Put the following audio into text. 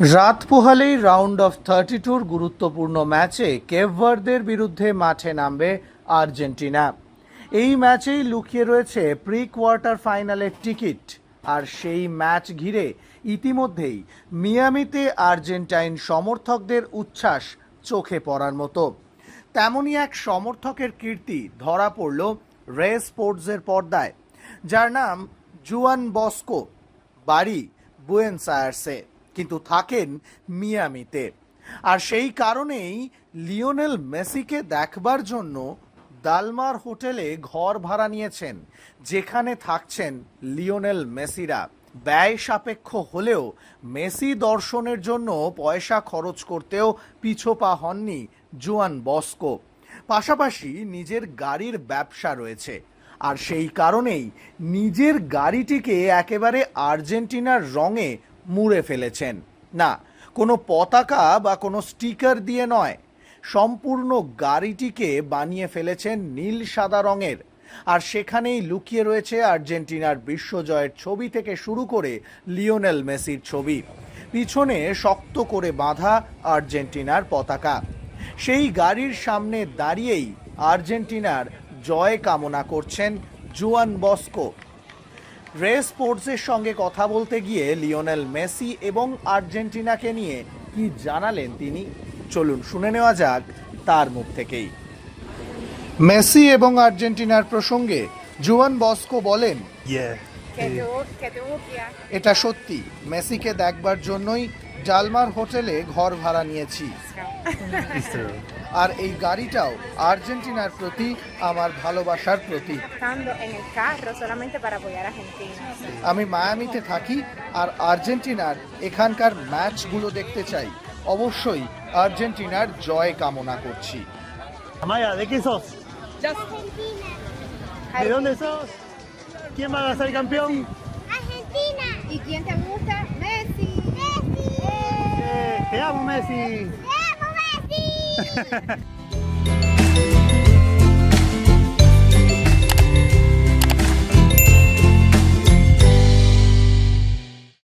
রাত পোহালেই round of 32-র গুরুত্বপূর্ণ ম্যাচে কেপ ভার্দের বিরুদ্ধে মাঠে নামবে আর্জেন্টিনা। এই ম্যাচেই লুকিয়ে রয়েছে প্রি কোয়ার্টার ফাইনালের টিকিট। আর সেই ম্যাচ ঘিরে ইতিমধ্যেই মিয়ামিতে আর্জেন্টাইন সমর্থকদের উচ্ছ্বাস চোখে পড়ার মতো। তেমনই এক সমর্থকের কীর্তি ধরা পড়ল রে স্পোর্টসের পর্দায়, যার নাম জুয়ান বস্কো, বাড়ি বুয়েন্স আয়ার্সে, কিন্তু থাকেন মিয়ামিতে। আর সেই কারণেই লিওনেল মেসিকে দেখবার জন্য দালমার হোটেলে ঘর ভাড়া নিয়েছেন, যেখানে থাকছেন লিওনেল মেসিরা। ব্যয় সাপেক্ষ হলেও মেসি দর্শনের জন্য পয়সা খরচ করতেও পিছোপা হননি জুয়ান বস্কো। পাশাপাশি নিজের গাড়ির ব্যবসা রয়েছে, আর সেই কারণেই নিজের গাড়িটিকে একেবারে আর্জেন্টিনার রঙে মুড়ে ফেলেছেন। না, কোনো পতাকা বা কোনো স্টিকার দিয়ে নয়, সম্পূর্ণ গাড়িটিকে বানিয়ে ফেলেছেন নীল সাদা রঙের। আর সেখানেই লুকিয়ে রয়েছে আর্জেন্টিনার বিশ্বজয়ের ছবি থেকে শুরু করে লিওনেল মেসির ছবি। পিছনে শক্ত করে বাঁধা আর্জেন্টিনার পতাকা। সেই গাড়ির সামনে দাঁড়িয়েই আর্জেন্টিনার জয় কামনা করছেন জুয়ান বস্কো। রে স্পোর্টসের সঙ্গে কথা বলতে গিয়ে লিওনেল মেসি এবং আর্জেন্টিনাকে নিয়ে কি জানালেন তিনি, চলুন শুনে নেওয়া যাক তার মুখ থেকেই। মেসি এবং আর্জেন্টিনার প্রসঙ্গে জুয়ান বস্কো বলেন, এটা সত্যি, মেসিকে দেখবার জন্যই ডালমার হোটেলে ঘর ভাড়া নিয়েছি। আর এই গাড়িটাও আর্জেন্টিনার প্রতি আমার ভালোবাসার প্রতীক। আমি মায়ামিতে থাকি আর আর্জেন্টিনার এখানকার ম্যাচগুলো দেখতে চাই। অবশ্যই আর্জেন্টিনার জয় কামনা করছি। Amaya, ¿de qué sos? ¿De dónde sos? ¿Quién va a ser campeón? Argentina. ¿Y quién te gusta? Messi. Te amo, Messi. Te amo, Messi.